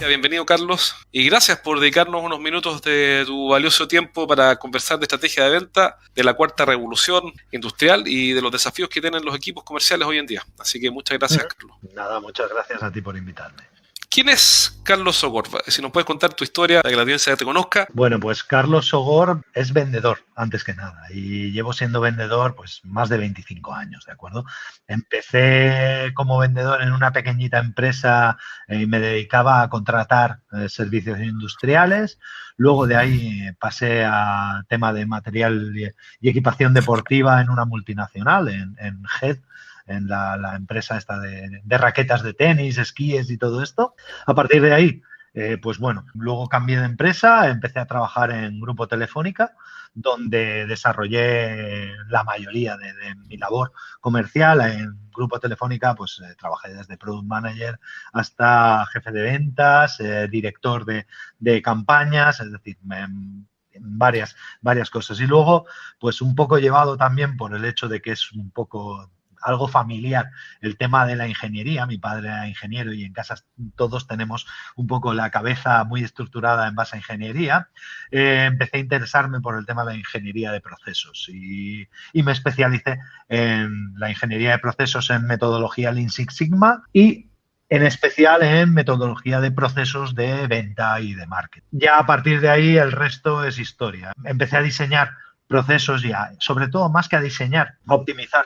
Bienvenido, Carlos, y gracias por dedicarnos unos minutos de tu valioso tiempo para conversar de estrategia de venta, de la cuarta revolución industrial y de los desafíos que tienen los equipos comerciales hoy en día. Así que muchas gracias, Carlos. Nada, muchas gracias a ti por invitarme. ¿Quién es Carlos Sogor? Si nos puedes contar tu historia para que la audiencia te conozca. Bueno, pues Carlos Sogor es vendedor, antes que nada, y llevo siendo vendedor pues más de 25 años, ¿de acuerdo? Empecé como vendedor en una pequeñita empresa y me dedicaba a contratar servicios industriales. Luego de ahí pasé a tema de material y equipación deportiva en una multinacional, en GED, en la empresa esta de raquetas de tenis, esquíes y todo esto. A partir de ahí, pues bueno, luego cambié de empresa, empecé a trabajar en Grupo Telefónica, donde desarrollé la mayoría de mi labor comercial. En Grupo Telefónica, pues trabajé desde Product Manager hasta jefe de ventas, director de campañas, es decir, varias cosas. Y luego, pues un poco llevado también por el hecho de que es un poco algo familiar el tema de la ingeniería. Mi padre era ingeniero y en casa todos tenemos un poco la cabeza muy estructurada en base a ingeniería. Empecé a interesarme por el tema de la ingeniería de procesos y me especialicé en la ingeniería de procesos en metodología Lean Six Sigma y en especial en metodología de procesos de venta y de marketing. Ya a partir de ahí el resto es historia. Empecé a diseñar procesos y sobre todo más que a diseñar, a optimizar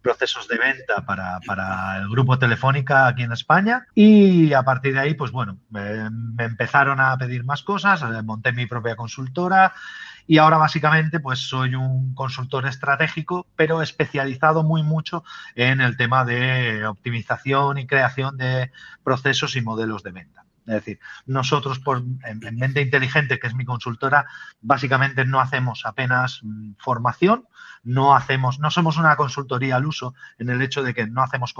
procesos de venta para el Grupo Telefónica aquí en España, y a partir de ahí, pues bueno, me empezaron a pedir más cosas, monté mi propia consultora y ahora básicamente pues soy un consultor estratégico, pero especializado muy mucho en el tema de optimización y creación de procesos y modelos de venta. Es decir, nosotros en Mente Inteligente, que es mi consultora, básicamente no hacemos apenas formación, no somos una consultoría al uso en el hecho de que no hacemos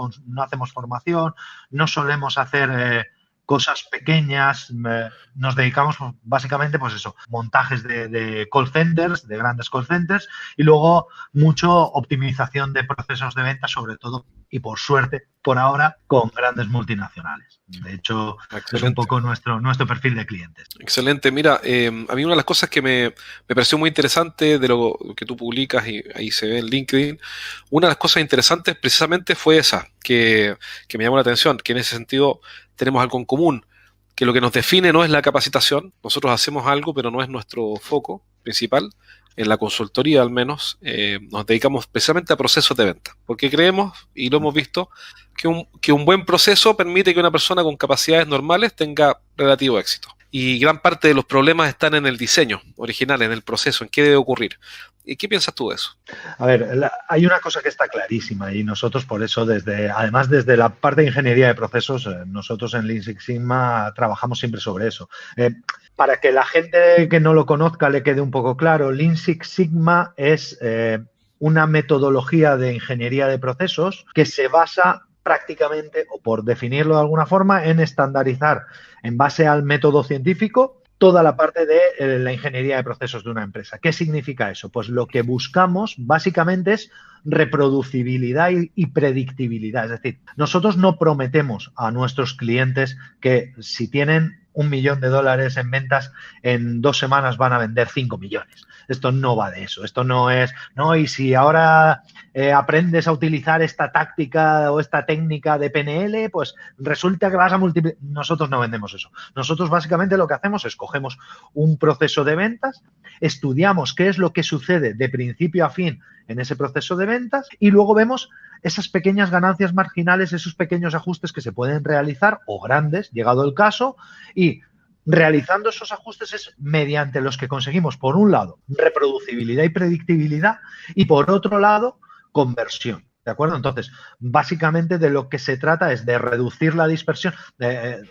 formación, no solemos hacer cosas pequeñas, nos dedicamos básicamente pues eso, montajes de call centers, de grandes call centers, y luego mucho optimización de procesos de venta, sobre todo y por suerte, por ahora, con grandes multinacionales. De hecho, excelente. Es un poco nuestro perfil de clientes. Excelente. Mira, a mí una de las cosas que me pareció muy interesante de lo que tú publicas, y ahí se ve en LinkedIn, una de las cosas interesantes precisamente fue esa, que me llamó la atención, que en ese sentido tenemos algo en común, que lo que nos define no es la capacitación. Nosotros hacemos algo, pero no es nuestro foco principal. En la consultoría, al menos, nos dedicamos precisamente a procesos de venta, porque creemos, y lo hemos visto, que un buen proceso permite que una persona con capacidades normales tenga relativo éxito. Y gran parte de los problemas están en el diseño original, en el proceso, en qué debe ocurrir. ¿Y qué piensas tú de eso? A ver, hay una cosa que está clarísima y nosotros por eso, además desde la parte de ingeniería de procesos, nosotros en Lean Six Sigma trabajamos siempre sobre eso. Para que la gente que no lo conozca le quede un poco claro, Lean Six Sigma es una metodología de ingeniería de procesos que se basa prácticamente, o por definirlo de alguna forma, en estandarizar en base al método científico toda la parte de la ingeniería de procesos de una empresa. ¿Qué significa eso? Pues lo que buscamos básicamente es reproducibilidad y predictibilidad. Es decir, nosotros no prometemos a nuestros clientes que si tienen $1 millón en ventas, en 2 semanas van a vender 5 millones. Esto no va de eso. Esto no es, no, y si ahora aprendes a utilizar esta táctica o esta técnica de PNL, pues resulta que vas a multiplicar. Nosotros no vendemos eso. Nosotros básicamente lo que hacemos es cogemos un proceso de ventas, estudiamos qué es lo que sucede de principio a fin en ese proceso de ventas y luego vemos esas pequeñas ganancias marginales, esos pequeños ajustes que se pueden realizar, o grandes, llegado el caso, y realizando esos ajustes es mediante los que conseguimos, por un lado, reproducibilidad y predictibilidad, y por otro lado, conversión. ¿De acuerdo? Entonces, básicamente de lo que se trata es de reducir la dispersión.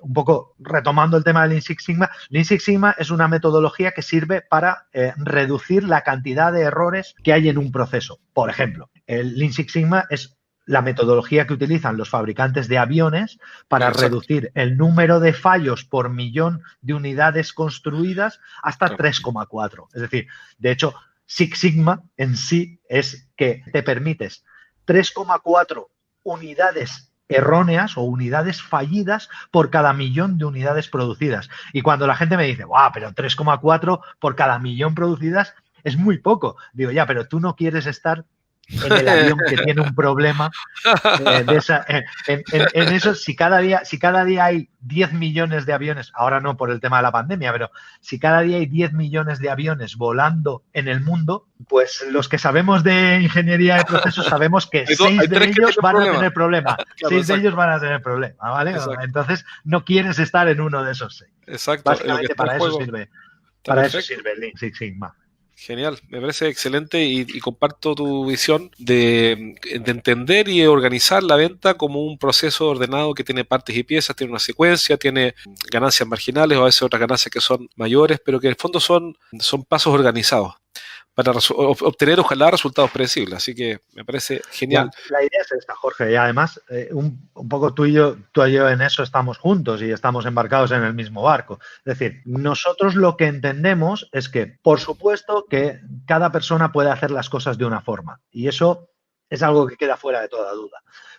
Un poco retomando el tema de Lean Six Sigma, Lean Six Sigma es una metodología que sirve para reducir la cantidad de errores que hay en un proceso. Por ejemplo, el Lean Six Sigma es la metodología que utilizan los fabricantes de aviones para reducir el número de fallos por millón de unidades construidas hasta 3,4. Es decir, de hecho, Six Sigma en sí es que te permites 3,4 unidades erróneas o unidades fallidas por cada millón de unidades producidas. Y cuando la gente me dice, ¡guau! Pero 3,4 por cada millón producidas es muy poco. Digo, ya, pero tú no quieres estar en el avión que tiene un problema en eso. Si cada día hay 10 millones de aviones, ahora no por el tema de la pandemia, pero si cada día hay 10 millones de aviones volando en el mundo, pues los que sabemos de ingeniería de procesos sabemos que 6 de ellos van a tener problema. Claro, 6 de ellos van a tener problema, ¿vale? Exacto. Entonces no quieres estar en uno de esos 6. Exacto. Básicamente para eso sirve. Para eso sirve el Lean Six Sigma. Genial, me parece excelente y comparto tu visión de entender y organizar la venta como un proceso ordenado que tiene partes y piezas, tiene una secuencia, tiene ganancias marginales o a veces otras ganancias que son mayores, pero que en el fondo son pasos organizados para obtener ojalá resultados predecibles. Así que me parece genial. La idea es esta, Jorge, y además un poco tú y yo en eso estamos juntos y estamos embarcados en el mismo barco. Es decir, nosotros lo que entendemos es que, por supuesto, que cada persona puede hacer las cosas de una forma y eso es algo que queda fuera de toda duda.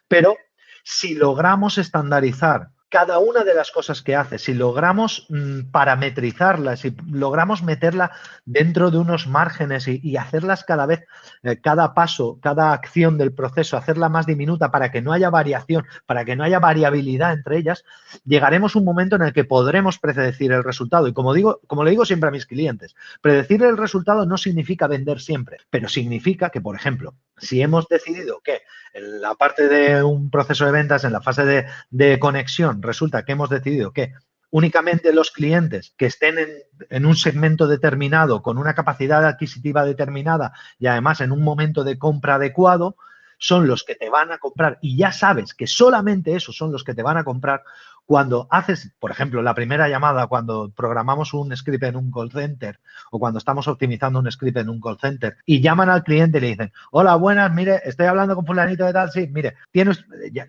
Pero si logramos estandarizar cada una de las cosas que hace, si logramos parametrizarla, si logramos meterla dentro de unos márgenes y hacerlas cada vez, cada paso, cada acción del proceso, hacerla más diminuta para que no haya variación, para que no haya variabilidad entre ellas, llegaremos a un momento en el que podremos predecir el resultado. Y como le digo siempre a mis clientes, predecir el resultado no significa vender siempre, pero significa que, por ejemplo, si hemos decidido que en la parte de un proceso de ventas, en la fase de conexión, resulta que hemos decidido que únicamente los clientes que estén en un segmento determinado, con una capacidad adquisitiva determinada y además en un momento de compra adecuado, son los que te van a comprar y ya sabes que solamente esos son los que te van a comprar. Cuando haces, por ejemplo, la primera llamada, cuando programamos un script en un call center o cuando estamos optimizando un script en un call center y llaman al cliente y le dicen, hola, buenas, mire, estoy hablando con fulanito de tal, sí, mire,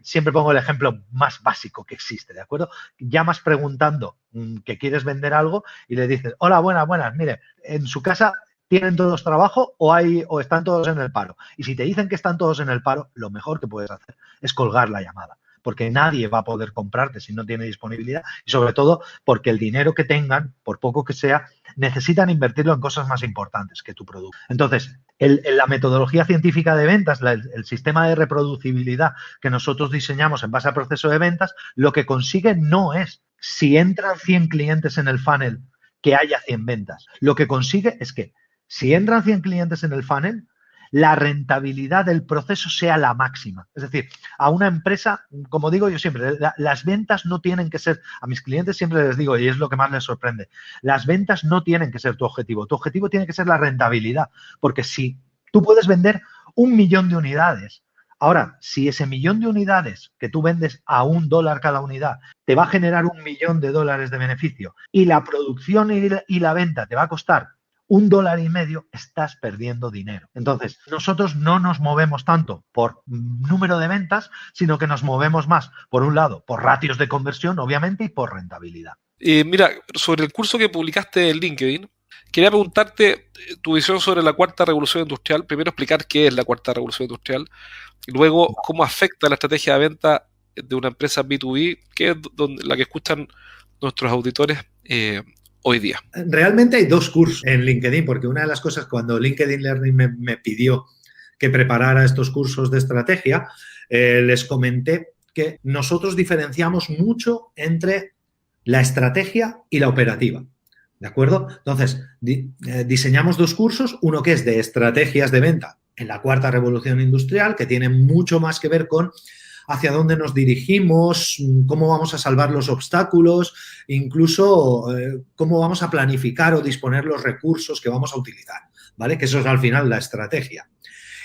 siempre pongo el ejemplo más básico que existe, ¿de acuerdo? Llamas preguntando que quieres vender algo y le dices, hola, buenas, mire, en su casa ¿tienen todos trabajo o están todos en el paro? Y si te dicen que están todos en el paro, lo mejor que puedes hacer es colgar la llamada, porque nadie va a poder comprarte si no tiene disponibilidad y sobre todo porque el dinero que tengan, por poco que sea, necesitan invertirlo en cosas más importantes que tu producto. Entonces, la metodología científica de ventas, el sistema de reproducibilidad que nosotros diseñamos en base al proceso de ventas, lo que consigue no es si entran 100 clientes en el funnel que haya 100 ventas. Lo que consigue es que si entran 100 clientes en el funnel, la rentabilidad del proceso sea la máxima. Es decir, a una empresa, como digo yo siempre, las ventas no tienen que ser, a mis clientes siempre les digo, y es lo que más les sorprende, las ventas no tienen que ser tu objetivo tiene que ser la rentabilidad, porque si tú puedes vender 1 millón de unidades, ahora, si ese millón de unidades que tú vendes a $1 cada unidad te va a generar $1 millón de beneficio y la producción y la venta te va a costar $1.50, estás perdiendo dinero. Entonces, nosotros no nos movemos tanto por número de ventas, sino que nos movemos más, por un lado, por ratios de conversión, obviamente, y por rentabilidad. Mira, sobre el curso que publicaste en LinkedIn, quería preguntarte tu visión sobre la cuarta revolución industrial. Primero, explicar qué es la cuarta revolución industrial. Luego, cómo afecta la estrategia de venta de una empresa B2B, que es la que escuchan nuestros auditores hoy día. Realmente hay 2 cursos en LinkedIn, porque una de las cosas cuando LinkedIn Learning me pidió que preparara estos cursos de estrategia, les comenté que nosotros diferenciamos mucho entre la estrategia y la operativa. ¿De acuerdo? Entonces, diseñamos 2 cursos, uno que es de estrategias de venta en la cuarta revolución industrial, que tiene mucho más que ver con hacia dónde nos dirigimos, cómo vamos a salvar los obstáculos, incluso cómo vamos a planificar o disponer los recursos que vamos a utilizar, ¿vale? Que eso es al final la estrategia.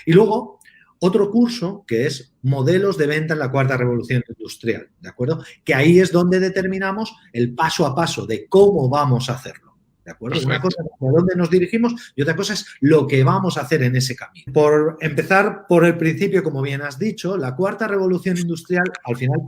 Y luego, otro curso que es modelos de venta en la cuarta revolución industrial, ¿de acuerdo? Que ahí es donde determinamos el paso a paso de cómo vamos a hacerlo. ¿De acuerdo? Perfecto. Una cosa es hacia dónde nos dirigimos y otra cosa es lo que vamos a hacer en ese camino. Por empezar por el principio, como bien has dicho, la cuarta revolución industrial, al final,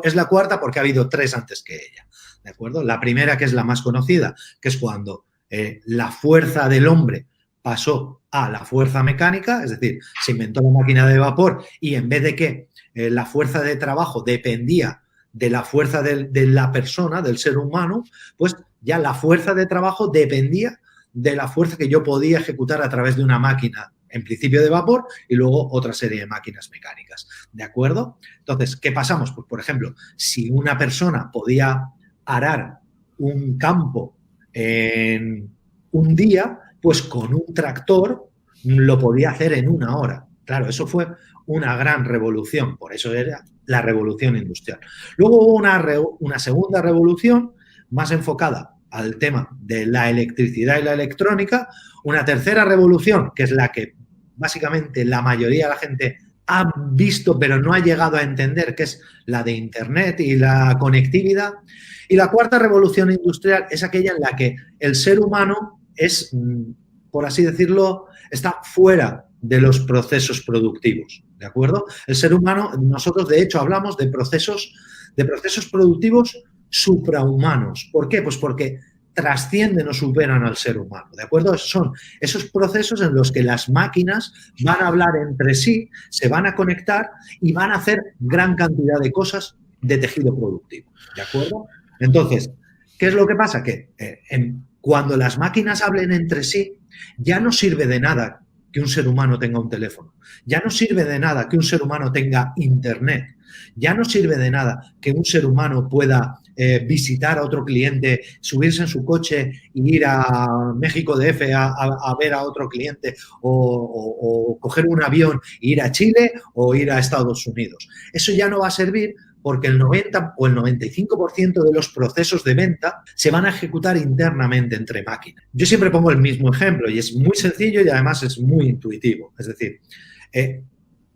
es la cuarta porque ha habido 3 antes que ella. ¿De acuerdo? La primera, que es la más conocida, que es cuando la fuerza del hombre pasó a la fuerza mecánica, es decir, se inventó la máquina de vapor y en vez de que la fuerza de trabajo dependía de la fuerza de la persona, del ser humano, pues ya la fuerza de trabajo dependía de la fuerza que yo podía ejecutar a través de una máquina, en principio de vapor, y luego otra serie de máquinas mecánicas. ¿De acuerdo? Entonces, ¿qué pasamos? Pues, por ejemplo, si una persona podía arar un campo en un día, pues con un tractor lo podía hacer en 1 hora. Claro, eso fue una gran revolución, por eso era la revolución industrial. Luego hubo una segunda revolución más enfocada al tema de la electricidad y la electrónica, una tercera revolución, que es la que básicamente la mayoría de la gente ha visto pero no ha llegado a entender, que es la de Internet y la conectividad. Y la cuarta revolución industrial es aquella en la que el ser humano es, por así decirlo, está fuera de los procesos productivos, ¿de acuerdo? El ser humano, nosotros de hecho hablamos de procesos productivos suprahumanos. ¿Por qué? Pues porque trascienden o superan al ser humano, ¿de acuerdo? Son esos procesos en los que las máquinas van a hablar entre sí, se van a conectar y van a hacer gran cantidad de cosas de tejido productivo, ¿de acuerdo? Entonces, ¿qué es lo que pasa? Que cuando las máquinas hablen entre sí, ya no sirve de nada que un ser humano tenga un teléfono, ya no sirve de nada que un ser humano tenga Internet, ya no sirve de nada que un ser humano pueda visitar a otro cliente, subirse en su coche y ir a México DF a ver a otro cliente o coger un avión e ir a Chile o ir a Estados Unidos. Eso ya no va a servir porque el 90 o el 95% de los procesos de venta se van a ejecutar internamente entre máquinas. Yo siempre pongo el mismo ejemplo y es muy sencillo y además es muy intuitivo. Es decir,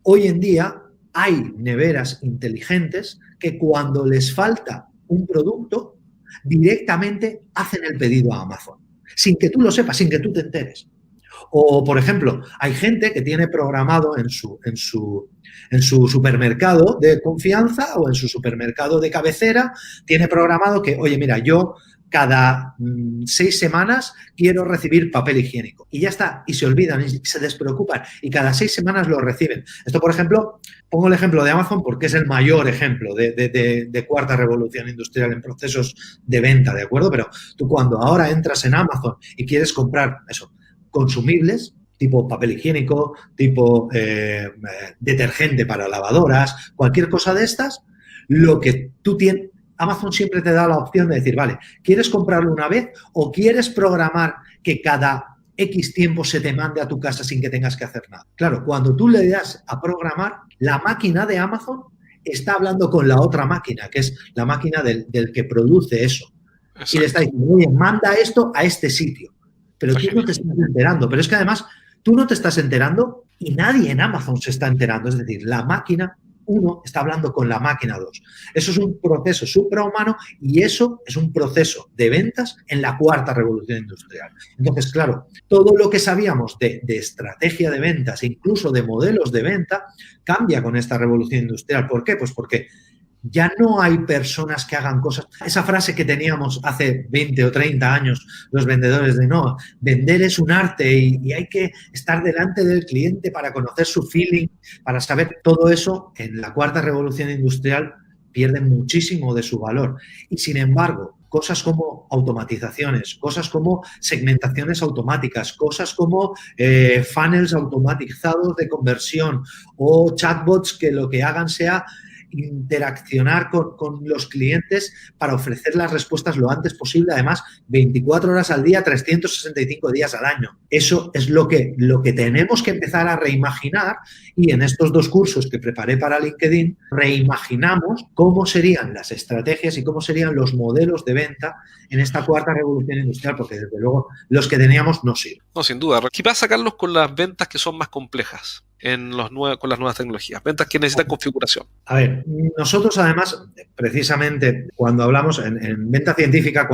hoy en día hay neveras inteligentes que cuando les falta un producto, directamente hacen el pedido a Amazon, sin que tú lo sepas, sin que tú te enteres. O, por ejemplo, hay gente que tiene programado en su supermercado de confianza o en su supermercado de cabecera, tiene programado que, oye, mira, yo cada 6 semanas quiero recibir papel higiénico. Y ya está, y se olvidan, y se despreocupan, y cada 6 semanas lo reciben. Esto, por ejemplo, pongo el ejemplo de Amazon porque es el mayor ejemplo de cuarta revolución industrial en procesos de venta, ¿de acuerdo? Pero tú cuando ahora entras en Amazon y quieres comprar eso, consumibles, tipo papel higiénico, tipo detergente para lavadoras, cualquier cosa de estas, lo que tú tienes, Amazon siempre te da la opción de decir, vale, ¿quieres comprarlo una vez o quieres programar que cada X tiempo se te mande a tu casa sin que tengas que hacer nada? Claro, cuando tú le das a programar, la máquina de Amazon está hablando con la otra máquina, que es la máquina del que produce eso. Exacto. Y le está diciendo, oye, manda esto a este sitio. Pero tú no te estás enterando. Pero es que además tú no te estás enterando y nadie en Amazon se está enterando. Es decir, la máquina 1 está hablando con la máquina 2. Eso es un proceso suprahumano y eso es un proceso de ventas en la cuarta revolución industrial. Entonces, claro, todo lo que sabíamos de estrategia de ventas, incluso de modelos de venta, cambia con esta revolución industrial. ¿Por qué? Pues porque ya no hay personas que hagan cosas. Esa frase que teníamos hace 20 o 30 años los vendedores de no, vender es un arte y hay que estar delante del cliente para conocer su feeling, para saber todo eso, en la cuarta revolución industrial pierde muchísimo de su valor. Y sin embargo, cosas como automatizaciones, cosas como segmentaciones automáticas, cosas como funnels automatizados de conversión o chatbots que lo que hagan sea interaccionar con los clientes para ofrecer las respuestas lo antes posible, además 24 horas al día, 365 días al año. Eso es lo que tenemos que empezar a reimaginar y en estos 2 cursos que preparé para LinkedIn reimaginamos cómo serían las estrategias y cómo serían los modelos de venta en esta cuarta revolución industrial, porque desde luego los que teníamos no sirven. No, sin duda. ¿Qué pasa, Carlos, con las ventas que son más complejas con las nuevas tecnologías? Ventas que necesitan configuración. A ver, nosotros además, precisamente cuando hablamos en venta científica,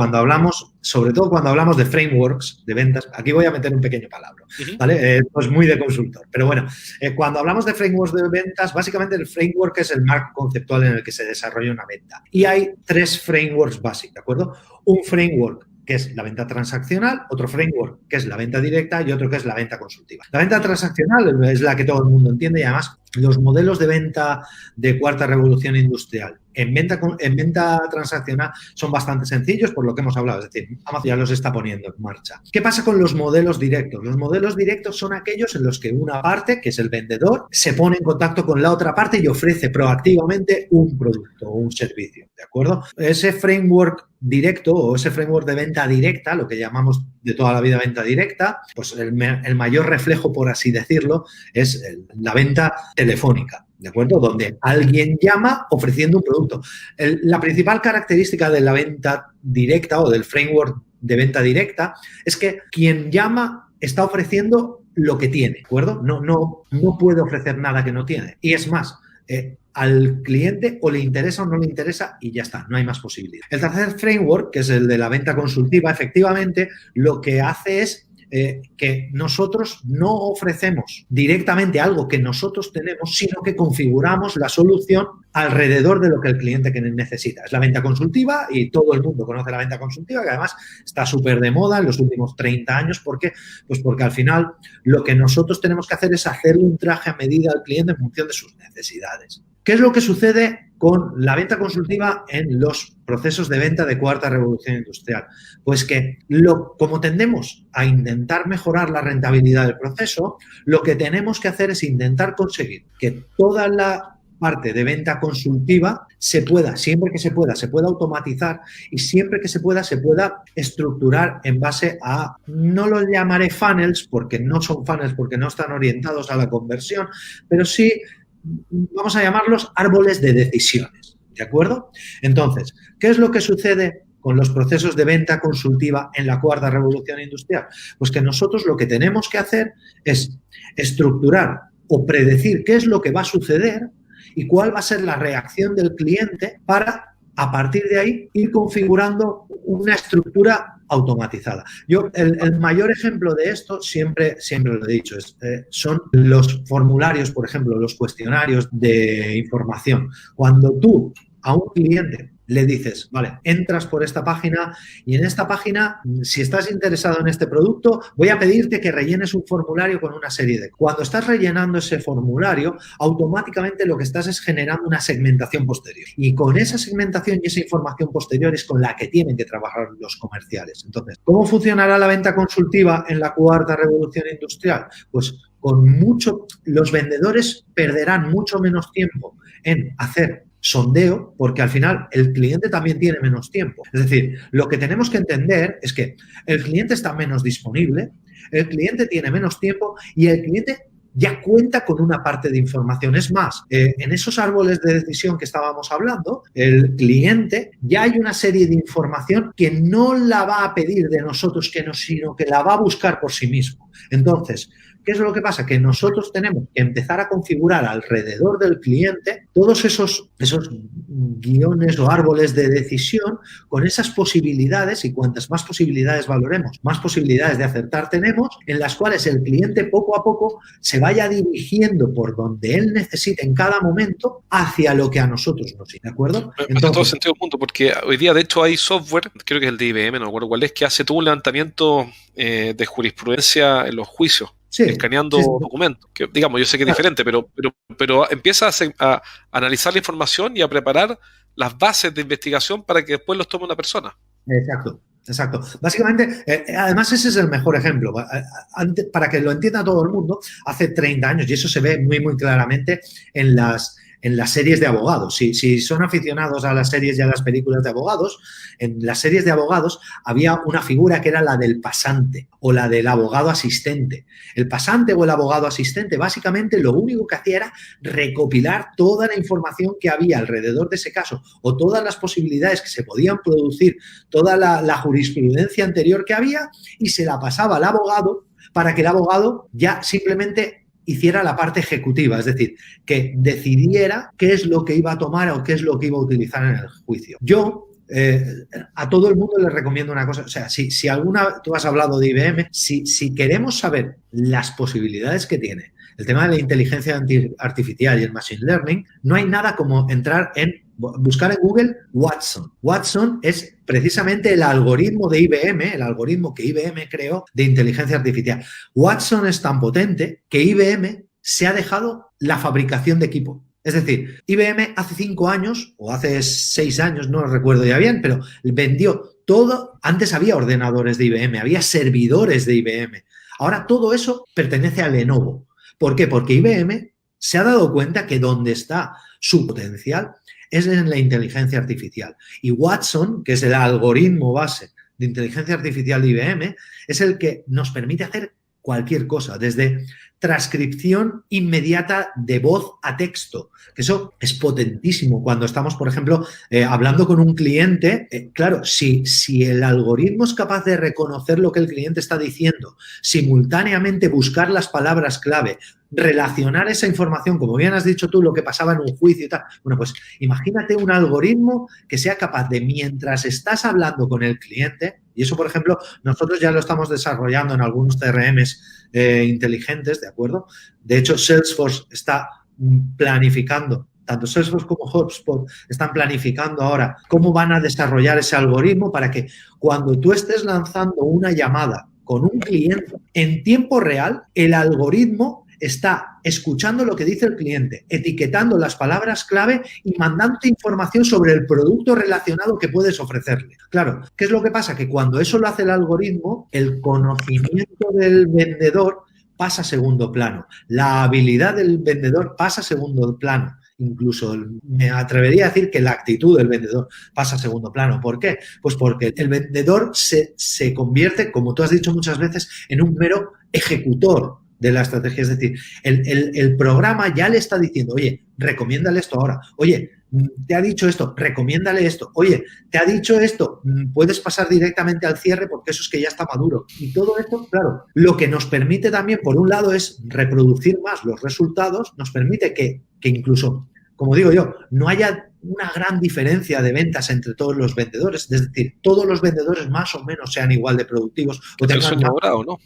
sobre todo cuando hablamos de frameworks de ventas, aquí voy a meter un pequeño palabra, ¿vale? Pues muy de consultor. Pero bueno, cuando hablamos de frameworks de ventas, básicamente el framework es el marco conceptual en el que se desarrolla una venta. Y hay 3 frameworks básicos, ¿de acuerdo? Un framework que es la venta transaccional, otro framework que es la venta directa y otro que es la venta consultiva. La venta transaccional es la que todo el mundo entiende y además los modelos de venta de cuarta revolución industrial en venta transaccional son bastante sencillos por lo que hemos hablado, es decir, Amazon ya los está poniendo en marcha. ¿Qué pasa con los modelos directos? Los modelos directos son aquellos en los que una parte, que es el vendedor, se pone en contacto con la otra parte y ofrece proactivamente un producto o un servicio, ¿de acuerdo? Ese framework directo o ese framework de venta directa, lo que llamamos de toda la vida venta directa, pues el mayor reflejo, por así decirlo, es la venta telefónica, ¿de acuerdo? Donde alguien llama ofreciendo un producto. La principal característica de la venta directa o del framework de venta directa es que quien llama está ofreciendo lo que tiene, ¿de acuerdo? No puede ofrecer nada que no tiene. Y es más, al cliente o le interesa o no le interesa y ya está, no hay más posibilidad. El tercer framework, que es el de la venta consultiva, efectivamente lo que hace es que nosotros no ofrecemos directamente algo que nosotros tenemos, sino que configuramos la solución alrededor de lo que el cliente necesita. Es la venta consultiva y todo el mundo conoce la venta consultiva, que además está súper de moda en los últimos 30 años. ¿Por qué? Pues porque al final lo que nosotros tenemos que hacer es hacerle un traje a medida al cliente en función de sus necesidades. ¿Qué es lo que sucede con la venta consultiva en los procesos de venta de cuarta revolución industrial? Pues que como tendemos a intentar mejorar la rentabilidad del proceso, lo que tenemos que hacer es intentar conseguir que toda la parte de venta consultiva siempre que se pueda automatizar y siempre que se pueda estructurar en base a, no los llamaré funnels porque no son funnels, porque no están orientados a la conversión, pero sí vamos a llamarlos árboles de decisiones, ¿de acuerdo? Entonces, ¿qué es lo que sucede con los procesos de venta consultiva en la cuarta revolución industrial? Pues que nosotros lo que tenemos que hacer es estructurar o predecir qué es lo que va a suceder y cuál va a ser la reacción del cliente para, a partir de ahí, ir configurando una estructura automatizada. Yo, el mayor ejemplo de esto, siempre lo he dicho, son los formularios, por ejemplo, los cuestionarios de información. Cuando tú a un cliente le dices, vale, entras por esta página y en esta página, si estás interesado en este producto, voy a pedirte que rellenes un formulario con una serie de... Cuando estás rellenando ese formulario, automáticamente lo que estás es generando una segmentación posterior. Y con esa segmentación y esa información posterior es con la que tienen que trabajar los comerciales. Entonces, ¿cómo funcionará la venta consultiva en la cuarta revolución industrial? Pues los vendedores perderán mucho menos tiempo en hacer sondeo, porque al final el cliente también tiene menos tiempo. Es decir, lo que tenemos que entender es que el cliente está menos disponible, el cliente tiene menos tiempo y el cliente ya cuenta con una parte de información. Es más, en esos árboles de decisión que estábamos hablando, el cliente ya hay una serie de información que no la va a pedir de nosotros, sino que la va a buscar por sí mismo. Entonces, ¿qué es lo que pasa? Que nosotros tenemos que empezar a configurar alrededor del cliente todos esos guiones o árboles de decisión con esas posibilidades, y cuantas más posibilidades valoremos, más posibilidades de acertar tenemos, en las cuales el cliente poco a poco se vaya dirigiendo por donde él necesite en cada momento hacia lo que a nosotros nos sirve, ¿de acuerdo? En todo sentido del mundo, porque hoy día de hecho hay software, creo que es el de IBM, no me acuerdo cuál es, que hace todo un levantamiento de jurisprudencia en los juicios. Sí, escaneando documentos, que digamos, yo sé que es diferente, pero empieza a analizar la información y a preparar las bases de investigación para que después los tome una persona. Exacto. Básicamente, además ese es el mejor ejemplo. Para que lo entienda todo el mundo, hace 30 años, y eso se ve muy, muy claramente en las series de abogados. Si son aficionados a las series y a las películas de abogados, en las series de abogados había una figura que era la del pasante o la del abogado asistente. El pasante o el abogado asistente básicamente lo único que hacía era recopilar toda la información que había alrededor de ese caso o todas las posibilidades que se podían producir, toda la jurisprudencia anterior que había, y se la pasaba al abogado para que el abogado ya simplemente hiciera la parte ejecutiva, es decir, que decidiera qué es lo que iba a tomar o qué es lo que iba a utilizar en el juicio. Yo a todo el mundo les recomiendo una cosa, o sea, si tú has hablado de IBM, si queremos saber las posibilidades que tiene el tema de la inteligencia artificial y el machine learning, no hay nada como buscar en Google Watson. Watson es precisamente el algoritmo de IBM, el algoritmo que IBM creó de inteligencia artificial. Watson es tan potente que IBM se ha dejado la fabricación de equipo. Es decir, IBM hace 5 años, o hace 6 años, no recuerdo ya bien, pero vendió todo. Antes había ordenadores de IBM, había servidores de IBM. Ahora todo eso pertenece a Lenovo. ¿Por qué? Porque IBM se ha dado cuenta que donde está su potencial es en la inteligencia artificial. Y Watson, que es el algoritmo base de inteligencia artificial de IBM, es el que nos permite hacer cualquier cosa, desde transcripción inmediata de voz a texto, que eso es potentísimo cuando estamos, por ejemplo, hablando con un cliente. Claro, si el algoritmo es capaz de reconocer lo que el cliente está diciendo, simultáneamente buscar las palabras clave, relacionar esa información, como bien has dicho tú, lo que pasaba en un juicio y tal. Bueno, pues imagínate un algoritmo que sea capaz de, mientras estás hablando con el cliente, y eso, por ejemplo, nosotros ya lo estamos desarrollando en algunos CRMs inteligentes, ¿de acuerdo? De hecho, Salesforce está planificando, tanto Salesforce como HubSpot están planificando ahora cómo van a desarrollar ese algoritmo para que cuando tú estés lanzando una llamada con un cliente en tiempo real, el algoritmo está escuchando lo que dice el cliente, etiquetando las palabras clave y mandándote información sobre el producto relacionado que puedes ofrecerle. Claro, ¿qué es lo que pasa? Que cuando eso lo hace el algoritmo, el conocimiento del vendedor pasa a segundo plano. La habilidad del vendedor pasa a segundo plano. Incluso me atrevería a decir que la actitud del vendedor pasa a segundo plano. ¿Por qué? Pues porque el vendedor se convierte, como tú has dicho muchas veces, en un mero ejecutor de la estrategia. Es decir, el programa ya le está diciendo, oye, recomiéndale esto ahora. Oye, te ha dicho esto, recomiéndale esto. Oye, te ha dicho esto, puedes pasar directamente al cierre porque eso es que ya está maduro. Y todo esto, claro, lo que nos permite también, por un lado, es reproducir más los resultados, nos permite que incluso, como digo yo, no haya una gran diferencia de ventas entre todos los vendedores. Es decir, todos los vendedores más o menos sean igual de productivos o tengan ahora o no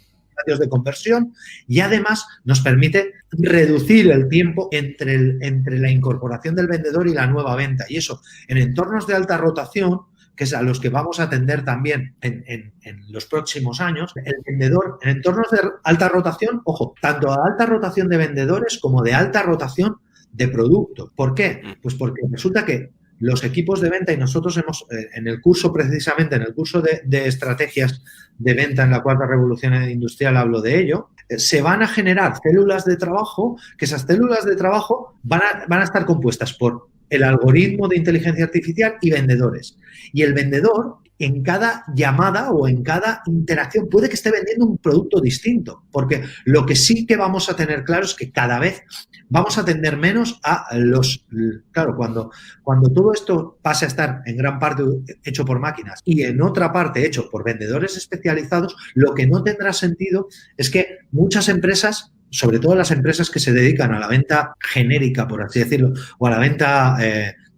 de conversión, y además nos permite reducir el tiempo entre la incorporación del vendedor y la nueva venta. Y eso, en entornos de alta rotación, que es a los que vamos a atender también en los próximos años, el vendedor, en entornos de alta rotación, ojo, tanto a alta rotación de vendedores como de alta rotación de productos. ¿Por qué? Pues porque resulta que los equipos de venta, y nosotros hemos, en el curso precisamente, en el curso de estrategias de venta en la cuarta revolución industrial hablo de ello, se van a generar células de trabajo, que esas células de trabajo van a estar compuestas por el algoritmo de inteligencia artificial y vendedores. Y el vendedor, en cada llamada o en cada interacción, puede que esté vendiendo un producto distinto, porque lo que sí que vamos a tener claro es que cada vez vamos a atender menos a los... Claro, cuando todo esto pase a estar en gran parte hecho por máquinas y en otra parte hecho por vendedores especializados, lo que no tendrá sentido es que muchas empresas, sobre todo las empresas que se dedican a la venta genérica, por así decirlo, o a la venta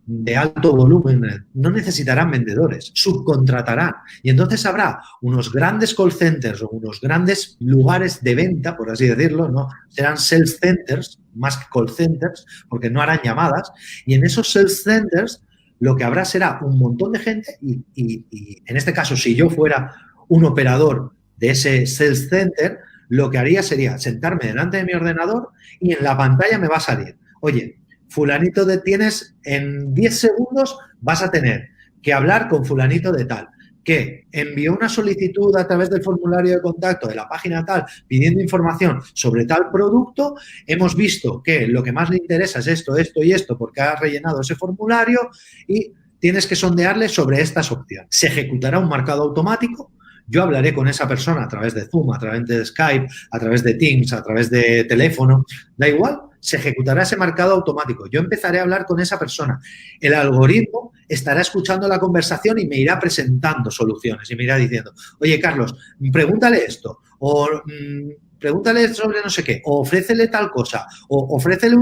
de alto volumen, no necesitarán vendedores, subcontratarán. Y entonces habrá unos grandes call centers o unos grandes lugares de venta, por así decirlo, ¿no? Serán sales centers más que call centers, porque no harán llamadas. Y en esos sales centers lo que habrá será un montón de gente y en este caso, si yo fuera un operador de ese sales center, lo que haría sería sentarme delante de mi ordenador y en la pantalla me va a salir, oye, fulanito tienes en 10 segundos vas a tener que hablar con fulanito de tal, que envió una solicitud a través del formulario de contacto de la página tal pidiendo información sobre tal producto, hemos visto que lo que más le interesa es esto, esto y esto porque ha rellenado ese formulario y tienes que sondearle sobre estas opciones. Se ejecutará un marcado automático. Yo hablaré con esa persona a través de Zoom, a través de Skype, a través de Teams, a través de teléfono, da igual, se ejecutará ese marcado automático. Yo empezaré a hablar con esa persona. El algoritmo estará escuchando la conversación y me irá presentando soluciones y me irá diciendo, oye, Carlos, pregúntale esto o pregúntale sobre no sé qué o ofrécele tal cosa o ofrécele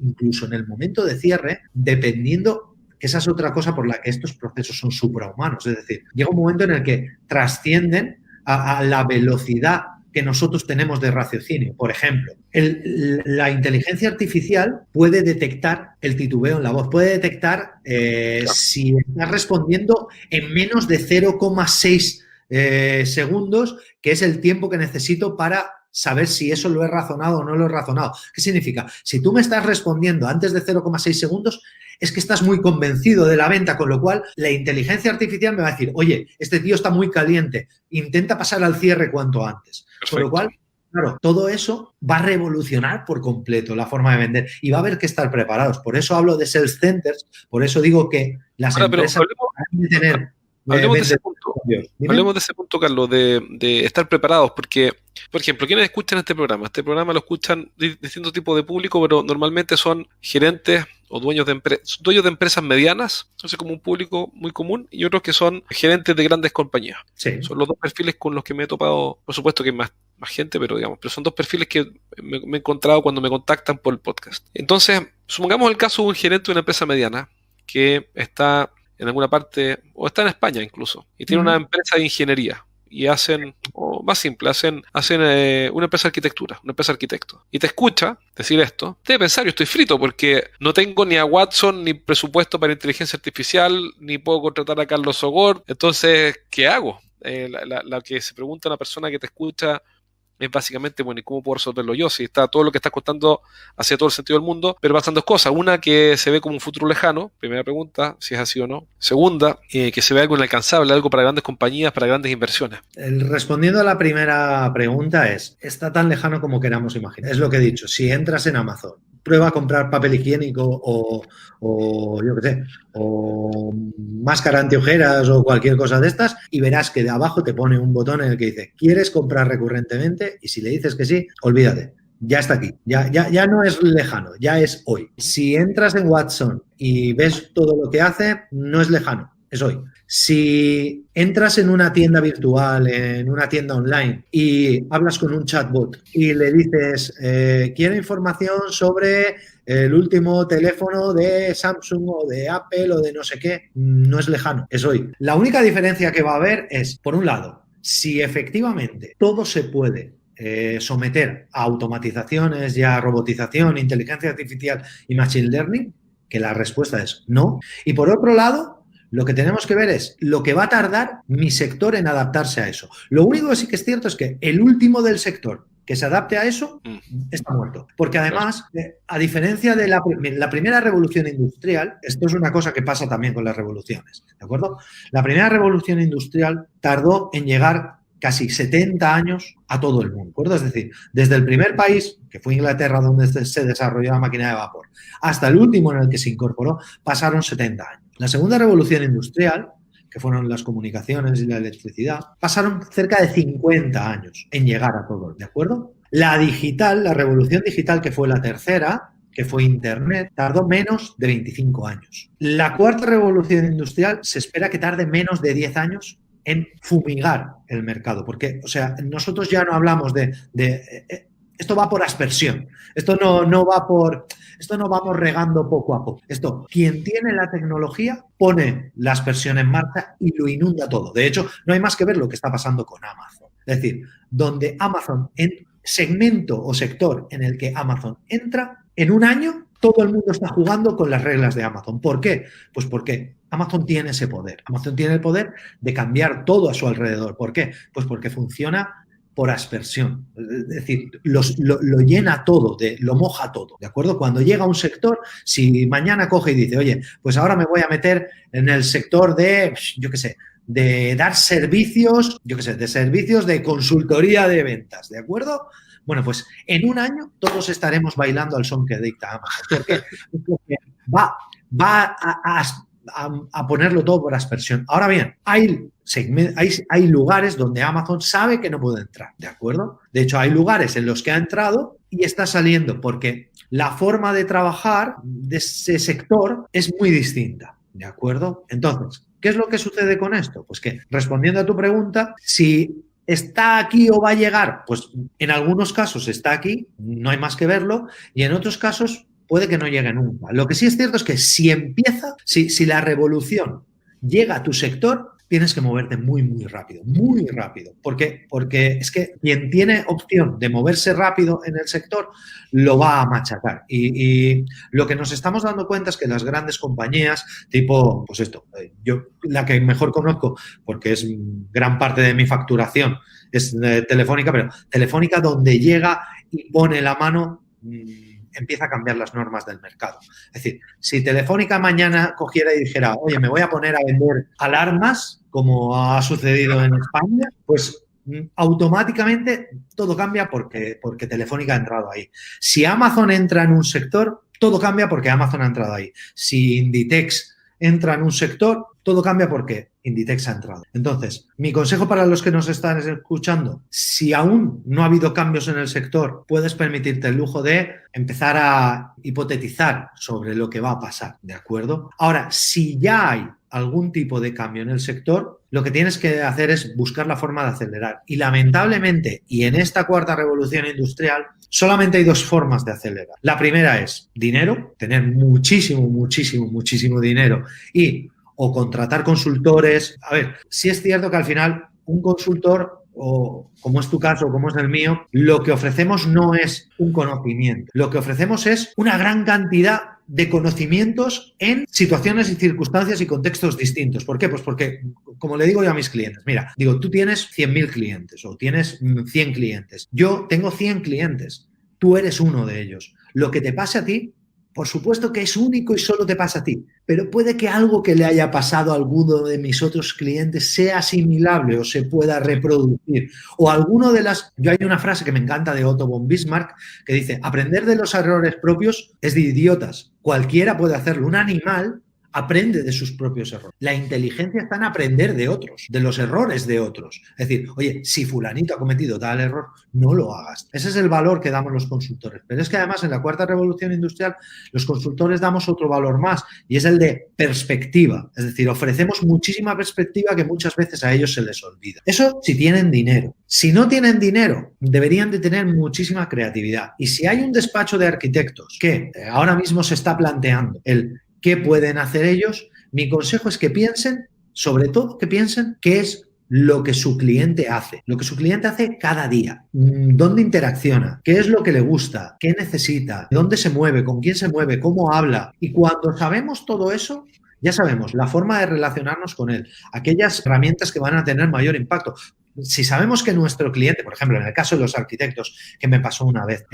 incluso en el momento de cierre, dependiendo... que esa es otra cosa por la que estos procesos son suprahumanos. Es decir, llega un momento en el que trascienden a la velocidad que nosotros tenemos de raciocinio. Por ejemplo, la inteligencia artificial puede detectar el titubeo en la voz, puede detectar si estás respondiendo en menos de 0,6 segundos, que es el tiempo que necesito para saber si eso lo he razonado o no lo he razonado. ¿Qué significa? Si tú me estás respondiendo antes de 0,6 segundos, es que estás muy convencido de la venta, con lo cual la inteligencia artificial me va a decir, oye, este tío está muy caliente, intenta pasar al cierre cuanto antes. Perfecto. Con lo cual, claro, todo eso va a revolucionar por completo la forma de vender y va a haber que estar preparados. Por eso hablo de sales centers, por eso digo que las empresas deben tener... Hablemos de ese punto. Hablemos de ese punto, Carlos, de estar preparados, porque, por ejemplo, ¿quiénes escuchan este programa? Este programa lo escuchan distintos tipos de público, pero normalmente son gerentes o dueños de empresas medianas, entonces como un público muy común, y otros que son gerentes de grandes compañías. Sí. Son los dos perfiles con los que me he topado, por supuesto que hay más gente, pero son dos perfiles que me he encontrado cuando me contactan por el podcast. Entonces, supongamos el caso de un gerente de una empresa mediana que está en alguna parte, o está en España incluso, y tiene una empresa de ingeniería, y hacen, o más simple, hacen una empresa de arquitectura, una empresa de arquitectos, y te escucha decir esto, debe pensar, yo estoy frito porque no tengo ni a Watson, ni presupuesto para inteligencia artificial, ni puedo contratar a Carlos Sogor, entonces, ¿qué hago? La que se pregunta una persona que te escucha es básicamente, bueno, ¿y cómo puedo resolverlo yo? Si está todo lo que estás contando hacia todo el sentido del mundo, pero pasan dos cosas. Una, que se ve como un futuro lejano, primera pregunta, si es así o no. Segunda, que se ve algo inalcanzable, algo para grandes compañías, para grandes inversiones. Respondiendo a la primera pregunta está tan lejano como queramos imaginar. Es lo que he dicho, si entras en Amazon, prueba a comprar papel higiénico o yo qué sé, o máscara antiojeras o cualquier cosa de estas y verás que de abajo te pone un botón en el que dice ¿quieres comprar recurrentemente? Y si le dices que sí, olvídate. Ya está aquí, ya no es lejano, ya es hoy. Si entras en Watson y ves todo lo que hace, no es lejano, es hoy. Si entras en una tienda virtual, en una tienda online y hablas con un chatbot y le dices, quiero información sobre el último teléfono de Samsung o de Apple o de no sé qué, no es lejano, es hoy. La única diferencia que va a haber es, por un lado, si efectivamente todo se puede someter a automatizaciones y a robotización, inteligencia artificial y machine learning, que la respuesta es no. Y por otro lado, lo que tenemos que ver es lo que va a tardar mi sector en adaptarse a eso. Lo único que sí que es cierto es que el último del sector que se adapte a eso está muerto. Porque además, a diferencia de la primera revolución industrial, esto es una cosa que pasa también con las revoluciones, ¿de acuerdo? La primera revolución industrial tardó en llegar casi 70 años a todo el mundo, ¿de acuerdo? Es decir, desde el primer país, que fue Inglaterra, donde se desarrolló la máquina de vapor, hasta el último en el que se incorporó, pasaron 70 años. La segunda revolución industrial, que fueron las comunicaciones y la electricidad, pasaron cerca de 50 años en llegar a todo, ¿de acuerdo? La digital, la revolución digital, que fue la tercera, que fue Internet, tardó menos de 25 años. La cuarta revolución industrial se espera que tarde menos de 10 años en fumigar el mercado, porque, o sea, nosotros ya no hablamos de esto va por aspersión, esto no vamos regando poco a poco. Esto, quien tiene la tecnología pone la aspersión en marcha y lo inunda todo. De hecho, no hay más que ver lo que está pasando con Amazon. Es decir, donde Amazon, en segmento o sector en el que Amazon entra, en un año todo el mundo está jugando con las reglas de Amazon. ¿Por qué? Pues porque Amazon tiene ese poder. Amazon tiene el poder de cambiar todo a su alrededor. ¿Por qué? Pues porque funciona por aspersión. Es decir, lo llena todo, lo moja todo, ¿de acuerdo? Cuando llega a un sector, si mañana coge y dice, oye, pues ahora me voy a meter en el sector de, yo qué sé, de dar servicios, yo qué sé, de servicios de consultoría de ventas, ¿de acuerdo? Bueno, pues en un año todos estaremos bailando al son que dicta Amazon. ¿Por qué? Porque va a ponerlo todo por aspersión. Ahora bien, hay lugares donde Amazon sabe que no puede entrar, ¿de acuerdo? De hecho, hay lugares en los que ha entrado y está saliendo porque la forma de trabajar de ese sector es muy distinta, ¿de acuerdo? Entonces, ¿qué es lo que sucede con esto? Pues que, respondiendo a tu pregunta, si ¿está aquí o va a llegar? Pues en algunos casos está aquí, no hay más que verlo, y en otros casos puede que no llegue nunca. Lo que sí es cierto es que si empieza, si la revolución llega a tu sector, tienes que moverte muy, muy rápido, muy rápido. ¿Por qué? Porque es que quien tiene opción de moverse rápido en el sector lo va a machacar. Y lo que nos estamos dando cuenta es que las grandes compañías, tipo, pues esto, yo la que mejor conozco, porque es gran parte de mi facturación, es Telefónica, pero Telefónica donde llega y pone la mano, empieza a cambiar las normas del mercado. Es decir, si Telefónica mañana cogiera y dijera, oye, me voy a poner a vender alarmas, como ha sucedido en España, pues automáticamente todo cambia porque Telefónica ha entrado ahí. Si Amazon entra en un sector, todo cambia porque Amazon ha entrado ahí. Si Inditex entra en un sector, todo cambia porque Inditex ha entrado. Entonces, mi consejo para los que nos están escuchando, si aún no ha habido cambios en el sector, puedes permitirte el lujo de empezar a hipotetizar sobre lo que va a pasar, ¿de acuerdo? Ahora, si ya hay algún tipo de cambio en el sector, lo que tienes que hacer es buscar la forma de acelerar. Y lamentablemente, y en esta cuarta revolución industrial, solamente hay dos formas de acelerar. La primera es dinero, tener muchísimo, muchísimo, muchísimo dinero y o contratar consultores. A ver, sí es cierto que al final un consultor, o como es tu caso, como es el mío, lo que ofrecemos no es un conocimiento. Lo que ofrecemos es una gran cantidad de conocimientos en situaciones y circunstancias y contextos distintos. ¿Por qué? Pues porque, como le digo yo a mis clientes, mira, digo, tú tienes 100.000 clientes o tienes 100 clientes. Yo tengo 100 clientes. Tú eres uno de ellos. Lo que te pase a ti, por supuesto que es único y solo te pasa a ti, pero puede que algo que le haya pasado a alguno de mis otros clientes sea asimilable o se pueda reproducir. O alguno de las... Yo hay una frase que me encanta de Otto von Bismarck que dice, aprender de los errores propios es de idiotas. Cualquiera puede hacerlo. Un animal aprende de sus propios errores. La inteligencia está en aprender de otros, de los errores de otros. Es decir, oye, si fulanito ha cometido tal error, no lo hagas. Ese es el valor que damos los consultores. Pero es que además en la cuarta revolución industrial los consultores damos otro valor más y es el de perspectiva. Es decir, ofrecemos muchísima perspectiva que muchas veces a ellos se les olvida. Eso si tienen dinero. Si no tienen dinero, deberían de tener muchísima creatividad. Y si hay un despacho de arquitectos que ahora mismo se está planteando el ¿qué pueden hacer ellos? Mi consejo es que piensen, sobre todo que piensen qué es lo que su cliente hace. Lo que su cliente hace cada día. ¿Dónde interacciona? ¿Qué es lo que le gusta? ¿Qué necesita? ¿Dónde se mueve? ¿Con quién se mueve? ¿Cómo habla? Y cuando sabemos todo eso, ya sabemos la forma de relacionarnos con él. Aquellas herramientas que van a tener mayor impacto. Si sabemos que nuestro cliente, por ejemplo, en el caso de los arquitectos, que me pasó una vez,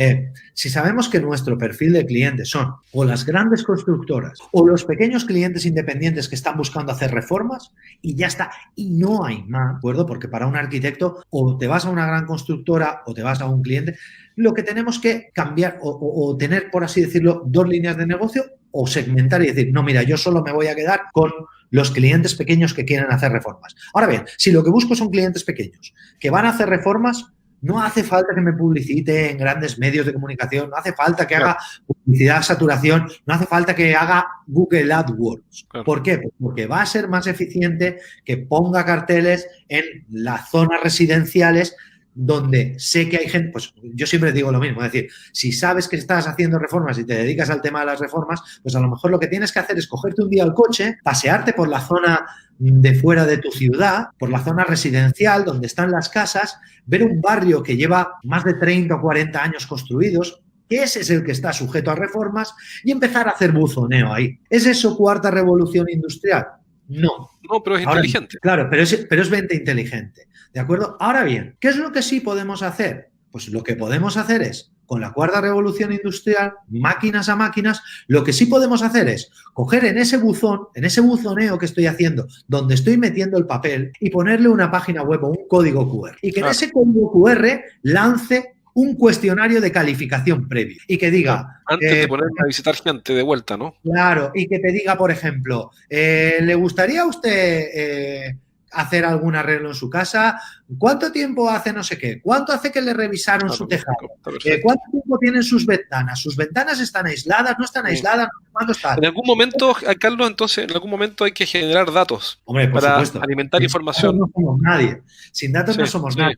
si sabemos que nuestro perfil de clientes son o las grandes constructoras o los pequeños clientes independientes que están buscando hacer reformas y ya está, y no hay más, ¿de acuerdo? Porque para un arquitecto o te vas a una gran constructora o te vas a un cliente, lo que tenemos que cambiar o tener, por así decirlo, dos líneas de negocio o segmentar y decir, no, mira, yo solo me voy a quedar con los clientes pequeños que quieren hacer reformas. Ahora bien, si lo que busco son clientes pequeños que van a hacer reformas, no hace falta que me publicite en grandes medios de comunicación, no hace falta que haga publicidad, saturación, no hace falta que haga Google AdWords. Claro. ¿Por qué? Porque va a ser más eficiente que ponga carteles en las zonas residenciales donde sé que hay gente, pues yo siempre digo lo mismo, es decir, si sabes que estás haciendo reformas y te dedicas al tema de las reformas, pues a lo mejor lo que tienes que hacer es cogerte un día el coche, pasearte por la zona de fuera de tu ciudad, por la zona residencial donde están las casas, ver un barrio que lleva más de 30 o 40 años construidos, que ese es el que está sujeto a reformas y empezar a hacer buzoneo ahí. ¿Es eso cuarta revolución industrial? No. No, pero es inteligente. Claro, pero es venta inteligente. ¿De acuerdo? Ahora bien, ¿qué es lo que sí podemos hacer? Pues lo que podemos hacer es, con la cuarta revolución industrial, máquinas a máquinas, lo que sí podemos hacer es coger en ese buzón, en ese buzoneo que estoy haciendo, donde estoy metiendo el papel, y ponerle una página web o un código QR. Y que en ese código QR lance un cuestionario de calificación previo y que diga... Antes de ponerme a visitar gente de vuelta, ¿no? Claro, y que te diga, por ejemplo, ¿le gustaría a usted hacer algún arreglo en su casa? ¿Cuánto tiempo hace no sé qué? ¿Cuánto hace que le revisaron su tejado? ¿Cuánto tiempo tienen sus ventanas? ¿Sus ventanas están aisladas? ¿No están aisladas? ¿Cuánto están? En algún momento, Carlos, entonces, en algún momento hay que generar datos. Hombre, por para supuesto. Alimentar información. No somos nadie. Sin datos no somos nadie.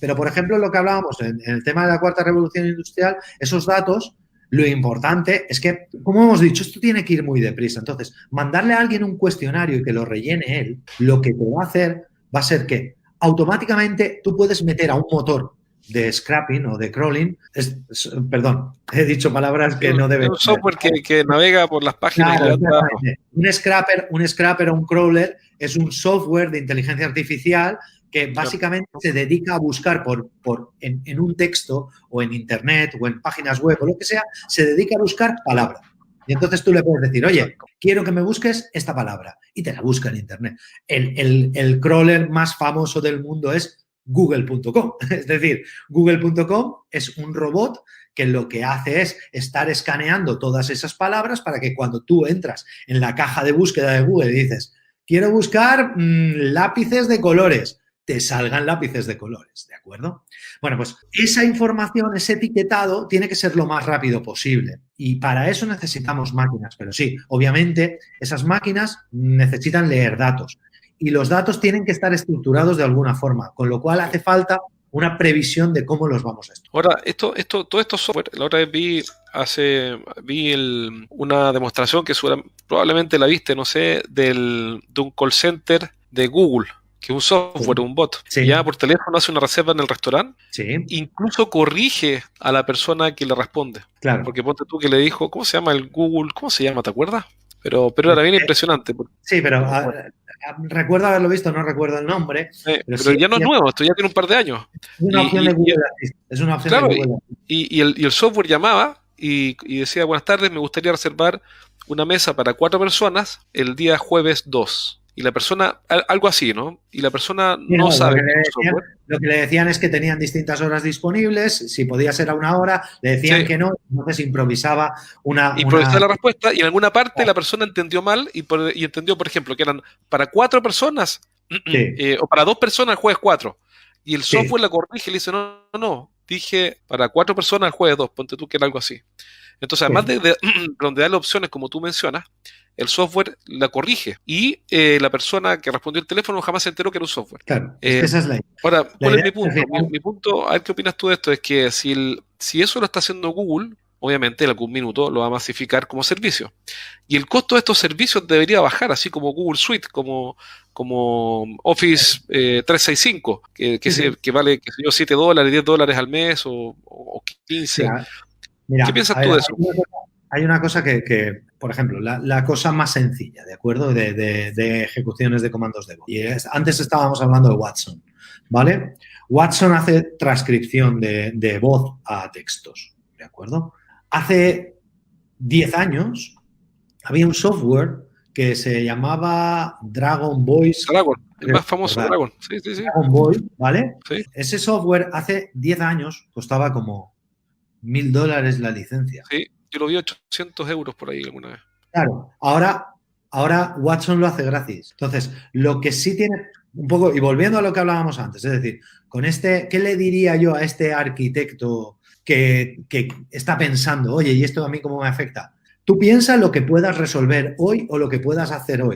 Pero, por ejemplo, lo que hablábamos en el tema de la cuarta revolución industrial, esos datos Lo importante es que, como hemos dicho, esto tiene que ir muy deprisa. Entonces, mandarle a alguien un cuestionario y que lo rellene él, lo que te va a hacer va a ser que automáticamente tú puedes meter a un motor de scrapping o de crawling, perdón, he dicho palabras que no deben. Es un software que navega por las páginas. Claro, un scrapper o un crawler es un software de inteligencia artificial que básicamente se dedica a buscar en un texto o en internet o en páginas web o lo que sea, se dedica a buscar palabras. Y entonces tú le puedes decir, oye, quiero que me busques esta palabra y te la busca en internet. El crawler más famoso del mundo es google.com. Es decir, google.com es un robot que lo que hace es estar escaneando todas esas palabras para que cuando tú entras en la caja de búsqueda de Google y dices, quiero buscar lápices de colores, te salgan lápices de colores, ¿de acuerdo? Bueno, pues esa información, ese etiquetado, tiene que ser lo más rápido posible. Y para eso necesitamos máquinas. Pero sí, obviamente, esas máquinas necesitan leer datos. Y los datos tienen que estar estructurados de alguna forma, con lo cual hace falta una previsión de cómo los vamos a estudiar. Ahora, todo esto software, la otra vez vi una demostración que probablemente la viste, no sé, de un call center de Google, que es un software, un bot, Sí. ya por teléfono hace una reserva en el restaurante, Sí, incluso corrige a la persona que le responde. claro. Porque ponte tú que le dijo, ¿cómo se llama el Google? ¿Cómo se llama? ¿Te acuerdas? Pero era bien impresionante. Sí, pero recuerdo haberlo visto, no recuerdo el nombre. Pero sí, ya no es nuevo, esto ya tiene un par de años. Es una opción de Google Assistant. Es una opción Claro, de Google Assistant. y el software llamaba y decía, buenas tardes, me gustaría reservar una mesa para 4 personas el día jueves 2. Y la persona, algo así, ¿no? Y la persona no sabe qué es el software. Lo que le decían es que tenían distintas horas disponibles, si podía ser a una hora, le decían Sí. que no, entonces improvisaba Improvisar la respuesta y en alguna parte la persona entendió mal y entendió, por ejemplo, que eran para 4 personas o para 2 personas el jueves 4. Y el software la corrige y le dice, no, dije para 4 personas el jueves 2, ponte tú que era algo así. Entonces, además de donde da las opciones, como tú mencionas, el software la corrige y la persona que respondió el teléfono jamás se enteró que era un software. Claro, es que esa es la idea. Ahora, ¿cuál es mi punto? final... Mi punto, a ver qué opinas tú de esto, es que si eso lo está haciendo Google, obviamente en algún minuto lo va a masificar como servicio. Y el costo de estos servicios debería bajar, así como Google Suite, como Office 365, que vale, qué sé yo, $7, $10 al mes o 15. Mira, ¿Qué piensas tú de eso? Hay una cosa que por ejemplo, la cosa más sencilla, ¿de acuerdo? De ejecuciones de comandos de voz. Y antes estábamos hablando de Watson, ¿vale? Watson hace transcripción de voz a textos, ¿de acuerdo? Hace 10 años había un software que se llamaba Dragon Voice. Dragon, el más famoso, Dragon. Sí. Dragon Voice, ¿vale? Sí. Ese software hace 10 años costaba como $1.000 la licencia. Sí, yo lo vi 800 euros por ahí alguna vez. Claro, ahora Watson lo hace gratis. Entonces, lo que sí tiene un poco, y volviendo a lo que hablábamos antes, es decir, con ¿qué le diría yo a este arquitecto que está pensando, oye, ¿y esto a mí cómo me afecta? Tú piensa lo que puedas resolver hoy o lo que puedas hacer hoy.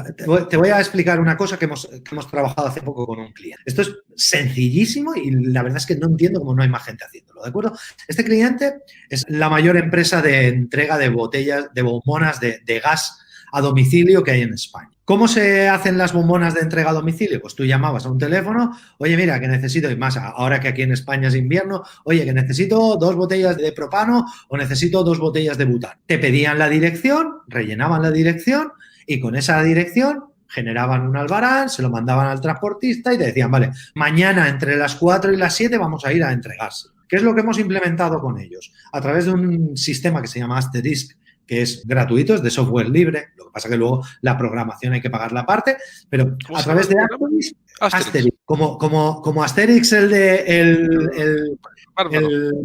Te voy a explicar una cosa que hemos trabajado hace poco con un cliente. Esto es sencillísimo y la verdad es que no entiendo cómo no hay más gente haciéndolo, ¿de acuerdo? Este cliente es la mayor empresa de entrega de botellas, de bombonas de gas a domicilio que hay en España. ¿Cómo se hacen las bombonas de entrega a domicilio? Pues tú llamabas a un teléfono, oye, mira, que necesito, y más ahora que aquí en España es invierno, oye, que necesito 2 botellas de propano o necesito 2 botellas de butano. Te pedían la dirección, rellenaban la dirección y con esa dirección generaban un albarán, se lo mandaban al transportista y te decían, vale, mañana entre las 4 y las 7 vamos a ir a entregarse. ¿Qué es lo que hemos implementado con ellos? A través de un sistema que se llama Asterisk, que es gratuito, es de software libre, lo que pasa que luego la programación hay que pagar la parte, pero a través de Asterix, como Asterix, el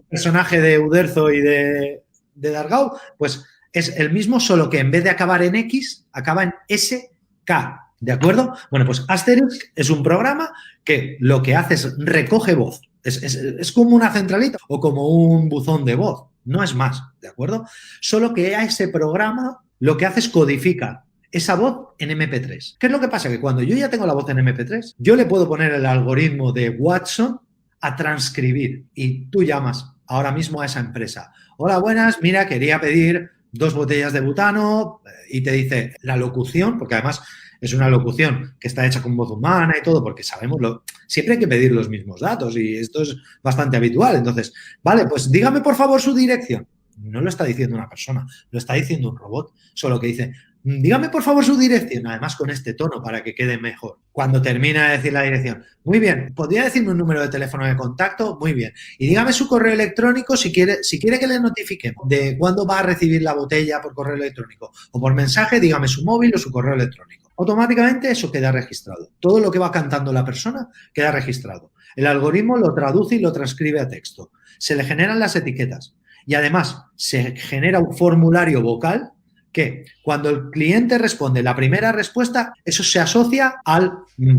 personaje de Uderzo y de Dargau, pues es el mismo, solo que en vez de acabar en X, acaba en SK, ¿de acuerdo? Bueno, pues Asterix es un programa que lo que hace es recoge voz, es como una centralita o como un buzón de voz. No es más, ¿de acuerdo? Solo que a ese programa lo que hace es codifica esa voz en MP3. ¿Qué es lo que pasa? Que cuando yo ya tengo la voz en MP3, yo le puedo poner el algoritmo de Watson a transcribir y tú llamas ahora mismo a esa empresa. Hola, buenas, mira, quería pedir 2 botellas de butano, y te dice la locución, porque además es una locución que está hecha con voz humana y todo, porque sabemos, siempre hay que pedir los mismos datos y esto es bastante habitual. Entonces, vale, pues dígame por favor su dirección. No lo está diciendo una persona, lo está diciendo un robot, solo que dice, dígame por favor su dirección, además con este tono para que quede mejor. Cuando termina de decir la dirección, muy bien, ¿podría decirme un número de teléfono de contacto? Muy bien. Y dígame su correo electrónico si quiere que le notifiquemos de cuándo va a recibir la botella por correo electrónico o por mensaje, dígame su móvil o su correo electrónico. Automáticamente eso queda registrado. Todo lo que va cantando la persona queda registrado. El algoritmo lo traduce y lo transcribe a texto. Se le generan las etiquetas. Y además se genera un formulario vocal que cuando el cliente responde la primera respuesta, eso se asocia al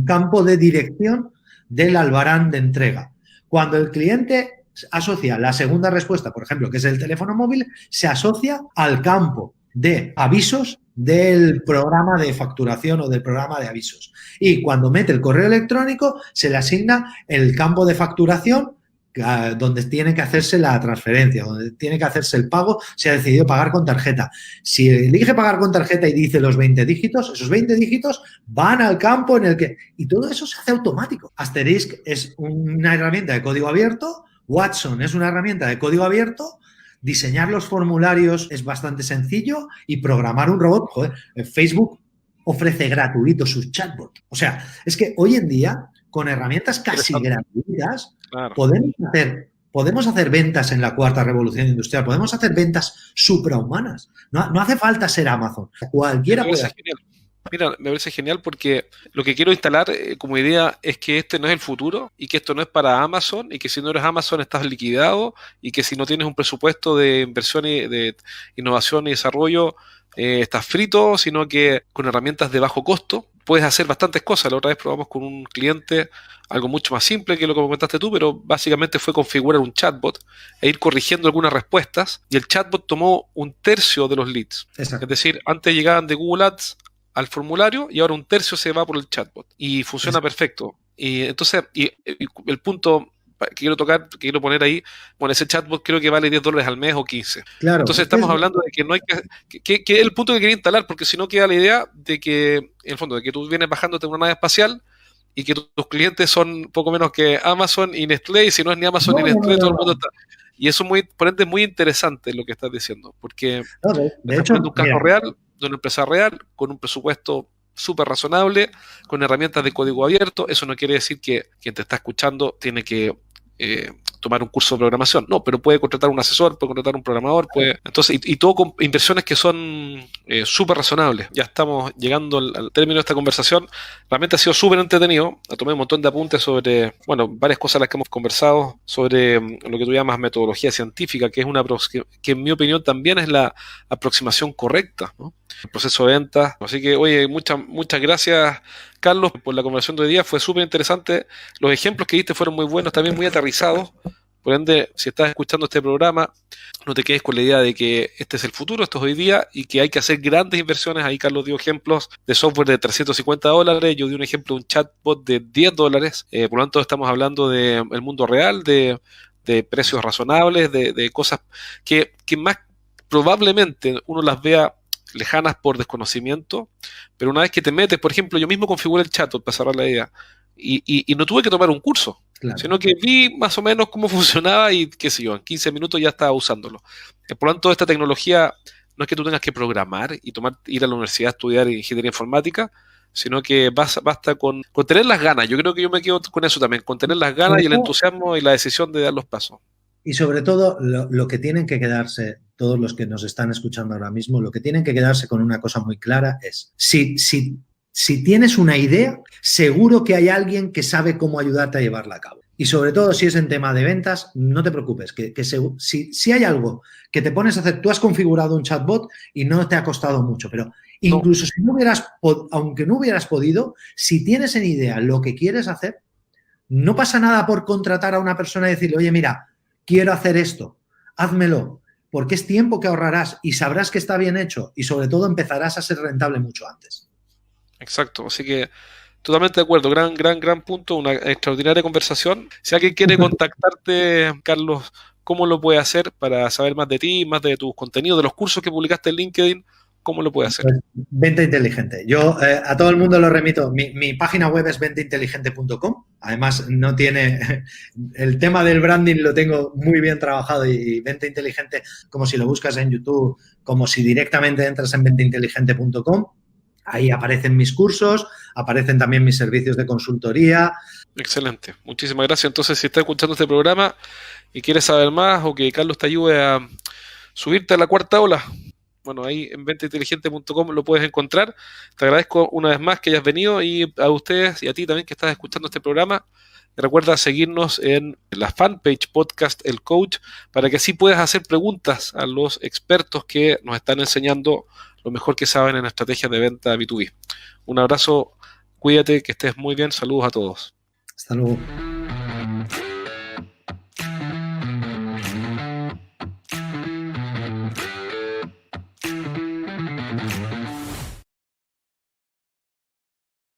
campo de dirección del albarán de entrega. Cuando el cliente asocia la segunda respuesta, por ejemplo, que es el teléfono móvil, se asocia al campo de avisos del programa de facturación o del programa de avisos. Y cuando mete el correo electrónico, se le asigna el campo de facturación donde tiene que hacerse la transferencia, donde tiene que hacerse el pago, se ha decidido pagar con tarjeta. Si elige pagar con tarjeta y dice los 20 dígitos, esos 20 dígitos van al campo en el que... Y todo eso se hace automático. Asterisk es una herramienta de código abierto, Watson es una herramienta de código abierto, diseñar los formularios es bastante sencillo y programar un robot, joder, Facebook ofrece gratuito sus chatbots. O sea, es que hoy en día, con herramientas casi gratuitas, claro, podemos hacer ventas en la cuarta revolución industrial, podemos hacer ventas suprahumanas. No hace falta ser Amazon. Cualquiera puede hacer. Mira, me parece genial porque lo que quiero instalar como idea es que este no es el futuro y que esto no es para Amazon y que si no eres Amazon estás liquidado y que si no tienes un presupuesto de inversión y de innovación y desarrollo estás frito, sino que con herramientas de bajo costo puedes hacer bastantes cosas. La otra vez probamos con un cliente algo mucho más simple que lo que comentaste tú, pero básicamente fue configurar un chatbot e ir corrigiendo algunas respuestas y el chatbot tomó 1/3 de los leads. Exacto. Es decir, antes llegaban de Google Ads al formulario y ahora 1/3 se va por el chatbot y funciona Exacto. Perfecto. Y entonces, y el punto que quiero tocar, que quiero poner ahí, bueno, ese chatbot creo que vale $10 al mes o 15. Claro, entonces estamos hablando de que no hay que es el punto que quería instalar, porque si no queda la idea de que, en el fondo, de que tú vienes bajándote una nave espacial y que tus clientes son poco menos que Amazon y Nestlé, y si no es ni Amazon ni Nestlé, todo el mundo está... Y eso por ende es muy interesante lo que estás diciendo, porque de hecho, un caso real, de una empresa real, con un presupuesto súper razonable, con herramientas de código abierto. Eso no quiere decir que quien te está escuchando tiene que tomar un curso de programación, no, pero puede contratar un asesor, puede contratar un programador, entonces, y todo con inversiones que son súper razonables. Ya estamos llegando al término de esta conversación. Realmente ha sido súper entretenido. Tomé un montón de apuntes sobre, bueno, varias cosas las que hemos conversado, sobre lo que tú llamas metodología científica, que es que en mi opinión también es la aproximación correcta, ¿no? El proceso de ventas. Así que, oye, muchas gracias, Carlos, por la conversación de hoy día. Fue súper interesante. Los ejemplos que diste fueron muy buenos, también muy aterrizados. Por ende, si estás escuchando este programa, no te quedes con la idea de que este es el futuro, esto es hoy día, y que hay que hacer grandes inversiones. Ahí Carlos dio ejemplos de software de $350, yo di un ejemplo de un chatbot de $10. Por lo tanto, estamos hablando del mundo real, de precios razonables, de cosas que más probablemente uno las vea lejanas por desconocimiento, pero una vez que te metes, por ejemplo, yo mismo configuré el chatbot para cerrar la idea, y no tuve que tomar un curso, claro, sino que vi más o menos cómo funcionaba y qué sé yo, en 15 minutos ya estaba usándolo. Por lo tanto, esta tecnología no es que tú tengas que programar y ir a la universidad a estudiar ingeniería informática, sino que basta con tener las ganas. Yo creo que yo me quedo con eso también, con tener las ganas y el entusiasmo y la decisión de dar los pasos. Y sobre todo, lo que tienen que quedarse, todos los que nos están escuchando ahora mismo, lo que tienen que quedarse con una cosa muy clara es, si tienes una idea, seguro que hay alguien que sabe cómo ayudarte a llevarla a cabo. Y sobre todo, si es en tema de ventas, no te preocupes, si hay algo que te pones a hacer, tú has configurado un chatbot y no te ha costado mucho, pero incluso si aunque no hubieras podido, si tienes en idea lo que quieres hacer, no pasa nada por contratar a una persona y decirle, oye, mira, quiero hacer esto, házmelo, porque es tiempo que ahorrarás y sabrás que está bien hecho y sobre todo empezarás a ser rentable mucho antes. Exacto, así que totalmente de acuerdo, gran punto, una extraordinaria conversación. Si alguien quiere contactarte, Carlos, ¿cómo lo puede hacer para saber más de ti, más de tus contenidos, de los cursos que publicaste en LinkedIn? ¿Cómo lo puede hacer? Pues, Venta Inteligente. Yo a todo el mundo lo remito. Mi página web es ventainteligente.com. Además, no tiene... El tema del branding lo tengo muy bien trabajado y Venta Inteligente, como si lo buscas en YouTube, como si directamente entras en ventainteligente.com. Ahí aparecen mis cursos, aparecen también mis servicios de consultoría. Excelente. Muchísimas gracias. Entonces, si estás escuchando este programa y quieres saber más o que Carlos te ayude a subirte a la cuarta ola, bueno, ahí en ventainteligente.com lo puedes encontrar. Te agradezco una vez más que hayas venido y a ustedes y a ti también que estás escuchando este programa. Recuerda seguirnos en la fanpage podcast El Coach para que así puedas hacer preguntas a los expertos que nos están enseñando lo mejor que saben en estrategias de venta B2B. Un abrazo, cuídate, que estés muy bien. Saludos a todos. Hasta luego.